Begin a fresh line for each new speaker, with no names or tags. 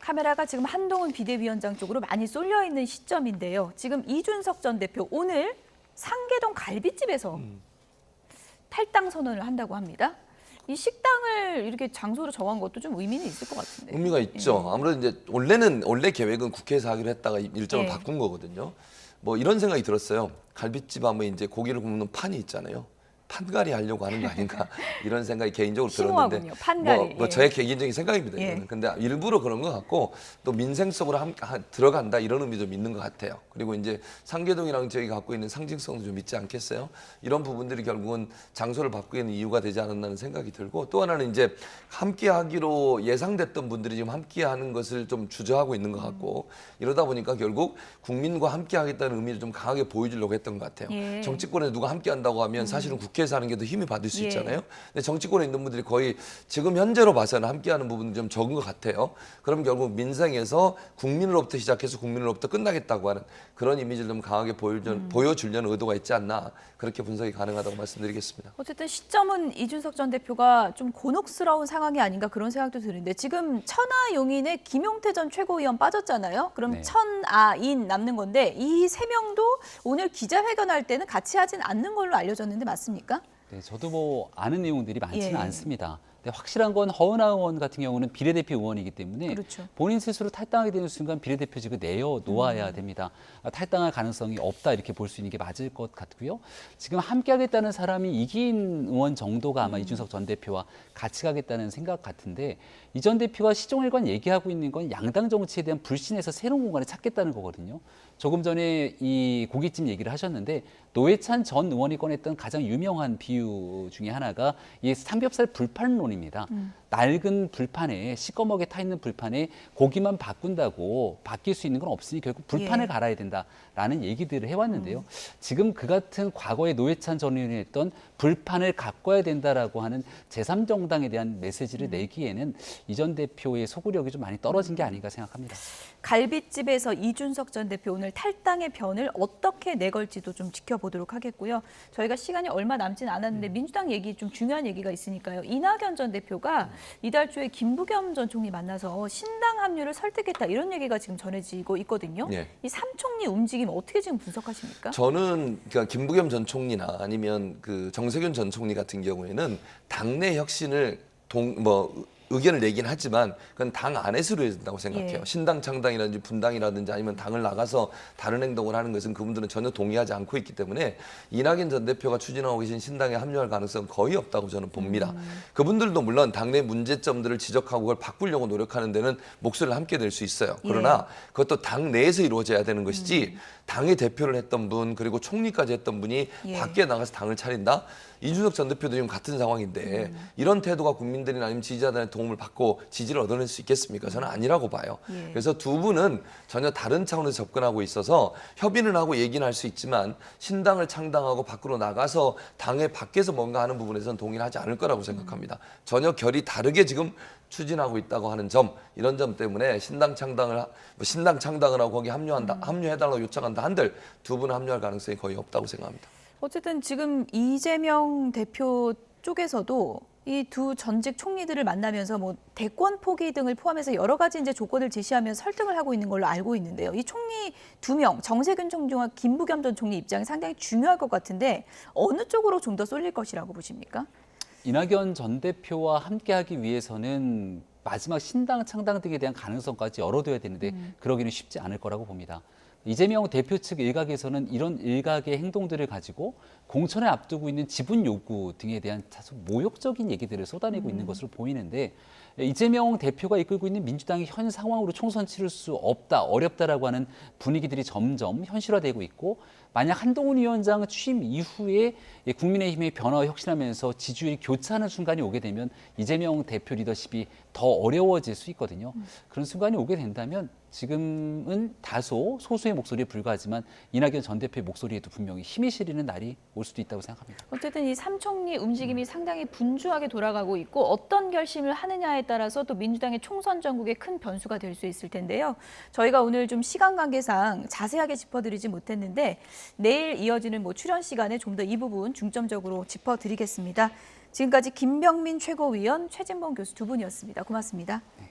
카메라가 지금 한동훈 비대위원장 쪽으로 많이 쏠려 있는 시점인데요. 지금 이준석 전 대표 오늘 상계동 갈비집에서 탈당 선언을 한다고 합니다. 이 식당을 이렇게 장소로 정한 것도 좀 의미는 있을 것 같은데.
의미가 있죠. 아무래도 이제 원래 계획은 국회에서 하기로 했다가 일정을
예.
바꾼 거거든요. 뭐 이런 생각이 들었어요. 갈비집 하면 이제 고기를 굽는 판이 있잖아요. 판갈이 하려고 하는 거 아닌가 이런 생각이 개인적으로 들었는데
심오하군요. 판갈이.
뭐 저의 개인적인 생각입니다.
예.
이거는. 근데 일부러 그런 것 같고 또 민생 속으로 들어간다 이런 의미 좀 있는 것 같아요. 그리고 이제 상계동이랑 저희 갖고 있는 상징성도 좀 있지 않겠어요? 이런 부분들이 결국은 장소를 바꾸는 이유가 되지 않았나는 생각이 들고 또 하나는 이제 함께 하기로 예상됐던 분들이 지금 함께 하는 것을 좀 주저하고 있는 것 같고 이러다 보니까 결국 국민과 함께 하겠다는 의미를 좀 강하게 보여주려고 했던 것 같아요.
예.
정치권에 누가 함께 한다고 하면 사실은 국회에서 하는 게 더 힘이 받을 수
예.
있잖아요. 근데 정치권에 있는 분들이 거의 지금 현재로 봐서는 함께하는 부분이 좀 적은 것 같아요. 그럼 결국 민생에서 국민으로부터 시작해서 국민으로부터 끝나겠다고 하는 그런 이미지를 좀 강하게 보여주려는 의도가 있지 않나 그렇게 분석이 가능하다고 말씀드리겠습니다.
어쨌든 시점은 이준석 전 대표가 좀 곤혹스러운 상황이 아닌가 그런 생각도 드는데 지금 천하용인에 김용태 전 최고위원 빠졌잖아요. 그럼
네.
천아인 남는 건데 이 세 명도 오늘 기자회견할 때는 같이 하진 않는 걸로 알려졌는데 맞습니까?
네, 저도 뭐 아는 내용들이 많지는
예.
않습니다. 근데 확실한 건 허은하 의원 같은 경우는 비례대표 의원이기 때문에
그렇죠.
본인 스스로 탈당하게 되는 순간 비례대표직을 내어놓아야 됩니다. 탈당할 가능성이 없다 이렇게 볼 수 있는 게 맞을 것 같고요. 지금 함께 하겠다는 사람이 이기인 의원 정도가 아마 이준석 전 대표와 같이 가겠다는 생각 같은데 이 전 대표가 시종일관 얘기하고 있는 건 양당 정치에 대한 불신에서 새로운 공간을 찾겠다는 거거든요. 조금 전에 이 고깃집 얘기를 하셨는데 노회찬 전 의원이 꺼냈던 가장 유명한 비유 중에 하나가 이 삼겹살 불판론입니다. 낡은 불판에 시꺼멓게 타 있는 불판에 고기만 바꾼다고 바뀔 수 있는 건 없으니 결국 불판을
예.
갈아야 된다라는 얘기들을 해왔는데요. 지금 그 같은 과거에 노회찬 전 의원이 했던 불판을 가꿔야 된다라고 하는 제3정당에 대한 메시지를 내기에는 이 전 대표의 소구력이 좀 많이 떨어진 게 아닌가 생각합니다.
갈비집에서 이준석 전 대표 오늘 탈당의 변을 어떻게 내걸지도 좀 지켜보도록 하겠고요. 저희가 시간이 얼마 남진 않았는데 민주당 얘기 좀 중요한 얘기가 있으니까요. 이낙연 전 대표가 이달 초에 김부겸 전 총리 만나서 신당 합류를 설득했다 이런 얘기가 지금 전해지고 있거든요.
예.
이 삼 총리 움직임 어떻게 지금 분석하십니까?
저는 그러니까 김부겸 전 총리나 아니면 그 정세균 전 총리 같은 경우에는 당내 혁신을 의견을 내긴 하지만 그건 당 안에서 해야 된다고 생각해요.
예.
신당 창당이라든지 분당이라든지 아니면 당을 나가서 다른 행동을 하는 것은 그분들은 전혀 동의하지 않고 있기 때문에 이낙연 전 대표가 추진하고 계신 신당에 합류할 가능성은 거의 없다고 저는 봅니다. 그분들도 물론 당내 문제점들을 지적하고 그걸 바꾸려고 노력하는 데는 목소리를 함께 낼 수 있어요. 그러나 그것도 당 내에서 이루어져야 되는 것이지 당의 대표를 했던 분 그리고 총리까지 했던 분이
예.
밖에 나가서 당을 차린다? 이준석 전 대표도 지금 같은 상황인데 이런 태도가 국민들이나 아니면 지지자들의 도움을 받고 지지를 얻어낼 수 있겠습니까? 저는 아니라고 봐요.
예.
그래서 두 분은 전혀 다른 차원에서 접근하고 있어서 협의는 하고 얘기는 할 수 있지만 신당을 창당하고 밖으로 나가서 당의 밖에서 뭔가 하는 부분에서는 동의를 하지 않을 거라고 생각합니다. 전혀 결이 다르게 지금 추진하고 있다고 하는 점 이런 점 때문에 신당 창당을 하고 거기 합류해달라고 요청한다 한들 두 분은 합류할 가능성이 거의 없다고 생각합니다.
어쨌든 지금 이재명 대표 쪽에서도 이 두 전직 총리들을 만나면서 뭐 대권 포기 등을 포함해서 여러 가지 이제 조건을 제시하면서 설득을 하고 있는 걸로 알고 있는데요. 이 총리 두 명, 정세균 총리와 김부겸 전 총리 입장이 상당히 중요할 것 같은데 어느 쪽으로 좀 더 쏠릴 것이라고 보십니까?
이낙연 전 대표와 함께하기 위해서는 마지막 신당 창당 등에 대한 가능성까지 열어둬야 되는데 그러기는 쉽지 않을 거라고 봅니다. 이재명 대표 측 일각에서는 이런 일각의 행동들을 가지고 공천을 앞두고 있는 지분 요구 등에 대한 다소 모욕적인 얘기들을 쏟아내고 있는 것으로 보이는데 이재명 대표가 이끌고 있는 민주당이 현 상황으로 총선 치를 수 없다, 어렵다라고 하는 분위기들이 점점 현실화되고 있고 만약 한동훈 위원장 취임 이후에 국민의힘의 변화와 혁신하면서 지지율이 교차하는 순간이 오게 되면 이재명 대표 리더십이 더 어려워질 수 있거든요. 그런 순간이 오게 된다면 지금은 다소 소수의 목소리에 불과하지만 이낙연 전 대표의 목소리에도 분명히 힘이 실리는 날이 올 수도 있다고 생각합니다.
어쨌든 이 삼 총리 움직임이 상당히 분주하게 돌아가고 있고 어떤 결심을 하느냐에 따라서 또 민주당의 총선 전국에 큰 변수가 될 수 있을 텐데요. 저희가 오늘 좀 시간 관계상 자세하게 짚어드리지 못했는데 내일 이어지는 출연 시간에 좀 더 이 부분 중점적으로 짚어드리겠습니다. 지금까지 김병민 최고위원, 최진봉 교수 두 분이었습니다. 고맙습니다.
네.